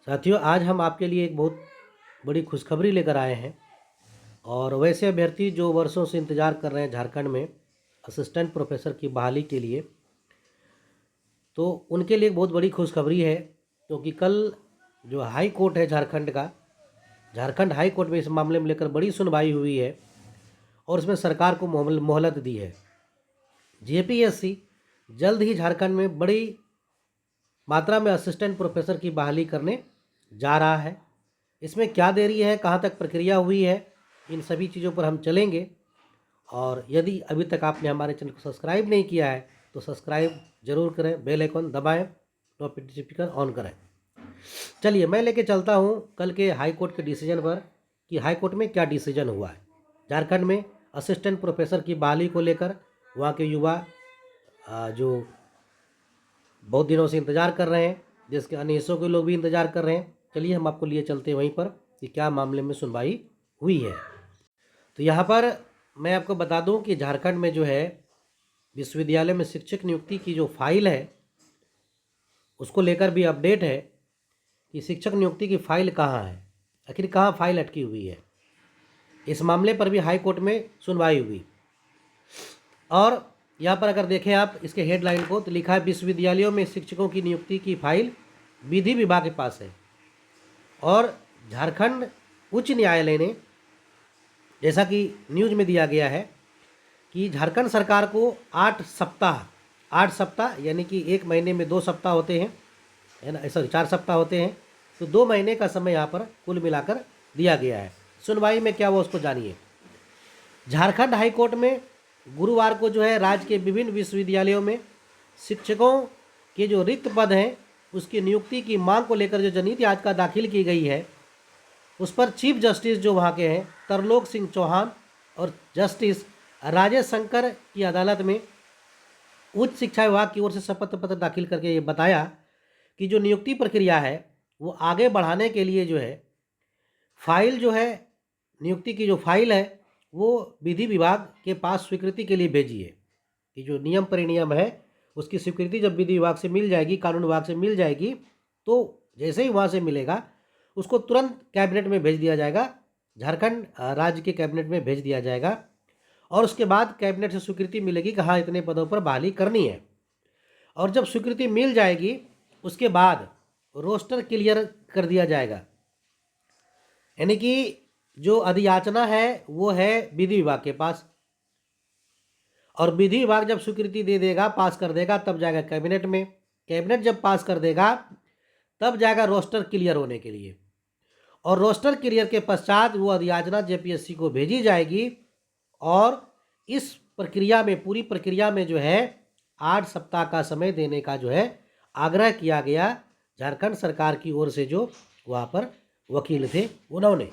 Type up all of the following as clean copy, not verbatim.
साथियों, आज हम आपके लिए एक बहुत बड़ी खुशखबरी लेकर आए हैं। और वैसे अभ्यर्थी जो वर्षों से इंतज़ार कर रहे हैं झारखंड में असिस्टेंट प्रोफेसर की बहाली के लिए, तो उनके लिए एक बहुत बड़ी खुशखबरी है। क्योंकि कल जो हाई कोर्ट है झारखंड का, झारखंड हाई कोर्ट में इस मामले में लेकर बड़ी सुनवाई हुई है और उसमें सरकार को मोहलत दी है। जेपीएससी जल्द ही झारखंड में बड़ी मात्रा में असिस्टेंट प्रोफेसर की बहाली करने जा रहा है। इसमें क्या देरी है, कहाँ तक प्रक्रिया हुई है, इन सभी चीज़ों पर हम चलेंगे। और यदि अभी तक आपने हमारे चैनल को सब्सक्राइब नहीं किया है तो सब्सक्राइब जरूर करें, बेल आइकन दबाएं, नोटिफिकेशन ऑन करें। चलिए मैं लेके चलता हूँ कल के हाई कोर्ट के डिसीजन पर कि हाई कोर्ट में क्या डिसीजन हुआ है झारखंड में असिस्टेंट प्रोफेसर की बहाली को लेकर। वहाँ के युवा जो बहुत दिनों से इंतज़ार कर रहे हैं, देश के अन्य हिस्सों के लोग भी इंतज़ार कर रहे हैं। चलिए हम आपको लिए चलते हैं वहीं पर कि क्या मामले में सुनवाई हुई है। तो यहाँ पर मैं आपको बता दूं कि झारखंड में जो है विश्वविद्यालय में शिक्षक नियुक्ति की जो फाइल है उसको लेकर भी अपडेट है कि शिक्षक नियुक्ति की फाइल कहाँ है, आखिर कहाँ फाइल अटकी हुई है। इस मामले पर भी हाई कोर्ट में सुनवाई हुई। और यहाँ पर अगर देखें आप इसके हेडलाइन को, तो लिखा है विश्वविद्यालयों में शिक्षकों की नियुक्ति की फाइल विधि विभाग के पास है। और झारखंड उच्च न्यायालय ने, जैसा कि न्यूज़ में दिया गया है, कि झारखंड सरकार को 8 सप्ताह यानी कि 1 महीने में 2 सप्ताह होते हैं, है ना, सॉरी 4 सप्ताह होते हैं, तो 2 महीने का समय यहाँ पर कुल मिलाकर दिया गया है। सुनवाई में क्या हुआ उसको जानिए। झारखंड हाई कोर्ट में गुरुवार को जो है राज्य के विभिन्न विश्वविद्यालयों में शिक्षकों के जो रिक्त पद हैं उसकी नियुक्ति की मांग को लेकर जो जनहित याचिका दाखिल की गई है, उस पर चीफ जस्टिस जो वहाँ के हैं तरलोक सिंह चौहान और जस्टिस राजेश शंकर की अदालत में उच्च शिक्षा विभाग की ओर से शपथ पत्र दाखिल करके ये बताया कि जो नियुक्ति प्रक्रिया है वो आगे बढ़ाने के लिए जो है फाइल जो है, नियुक्ति की जो फाइल है वो विधि विभाग के पास स्वीकृति के लिए भेजिए। कि जो नियम परिनियम है उसकी स्वीकृति जब विधि विभाग से मिल जाएगी, कानून विभाग से मिल जाएगी, तो जैसे ही वहाँ से मिलेगा उसको तुरंत कैबिनेट में भेज दिया जाएगा, झारखंड राज्य के कैबिनेट में भेज दिया जाएगा। और उसके बाद कैबिनेट से स्वीकृति मिलेगी कि हाँ इतने पदों पर बहाली करनी है। और जब स्वीकृति मिल जाएगी उसके बाद रोस्टर क्लियर कर दिया जाएगा। यानी कि जो अधियाचना है वो है विधि विभाग के पास, और विधि विभाग जब स्वीकृति दे देगा, पास कर देगा, तब जाएगा कैबिनेट में। कैबिनेट जब पास कर देगा तब जाएगा रोस्टर क्लियर होने के लिए, और रोस्टर क्लियर के पश्चात वो अधियाचना जेपीएससी को भेजी जाएगी। और इस प्रक्रिया में, पूरी प्रक्रिया में जो है 8 सप्ताह का समय देने का जो है आग्रह किया गया झारखंड सरकार की ओर से। जो वहाँ पर वकील थे उन्होंने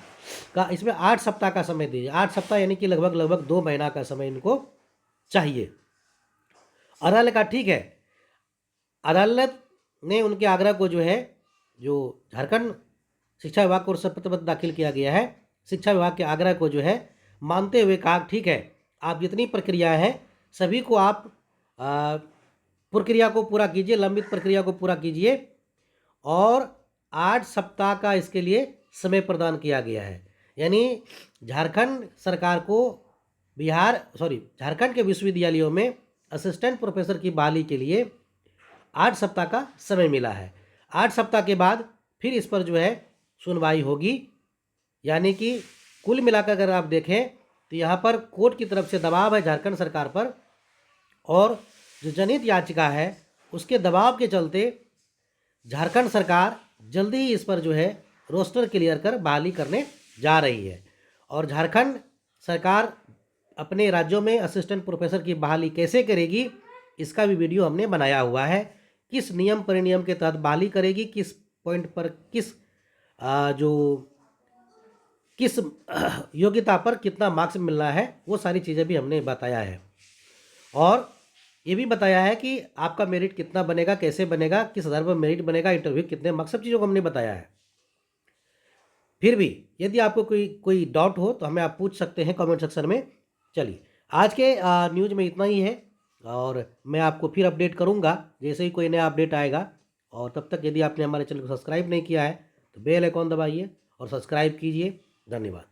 कहा इसमें 8 सप्ताह का समय दीजिए। 8 सप्ताह यानी कि लगभग 2 महीना का समय इनको चाहिए। अदालत ने कहा ठीक है। अदालत ने उनके आग्रह को जो है, जो झारखंड शिक्षा विभाग को शपथ पत्र दाखिल किया गया है, शिक्षा विभाग के आग्रह को जो है मानते हुए कहा ठीक है, आप जितनी प्रक्रिया है सभी को आप प्रक्रिया को पूरा कीजिए, लंबित प्रक्रिया को पूरा कीजिए। और 8 सप्ताह का इसके लिए समय प्रदान किया गया है। यानी झारखंड सरकार को झारखंड के विश्वविद्यालयों में असिस्टेंट प्रोफेसर की बहाली के लिए 8 सप्ताह का समय मिला है। 8 सप्ताह के बाद फिर इस पर जो है सुनवाई होगी। यानी कि कुल मिलाकर अगर आप देखें तो यहाँ पर कोर्ट की तरफ से दबाव है झारखंड सरकार पर, और जो जनहित याचिका है उसके दबाव के चलते झारखंड सरकार जल्दी ही इस पर जो है रोस्टर क्लियर कर बहाली करने जा रही है। और झारखंड सरकार अपने राज्यों में असिस्टेंट प्रोफेसर की बहाली कैसे करेगी इसका भी वीडियो हमने बनाया हुआ है। किस नियम परिनियम के तहत बहाली करेगी, किस पॉइंट पर किस योग्यता पर कितना मार्क्स मिलना है, वो सारी चीज़ें भी हमने बताया है। और ये भी बताया है कि आपका मेरिट कितना बनेगा, कैसे बनेगा, किस आधार पर मेरिट बनेगा, इंटरव्यू कितने मार्क्स, सब चीज़ों को हमने बताया है। फिर भी यदि आपको कोई डाउट हो तो हमें आप पूछ सकते हैं कमेंट सेक्शन में। चलिए आज के न्यूज़ में इतना ही है, और मैं आपको फिर अपडेट करूंगा जैसे ही कोई नया अपडेट आएगा। और तब तक यदि आपने हमारे चैनल को सब्सक्राइब नहीं किया है तो बेल आइकॉन दबाइए और सब्सक्राइब कीजिए। धन्यवाद।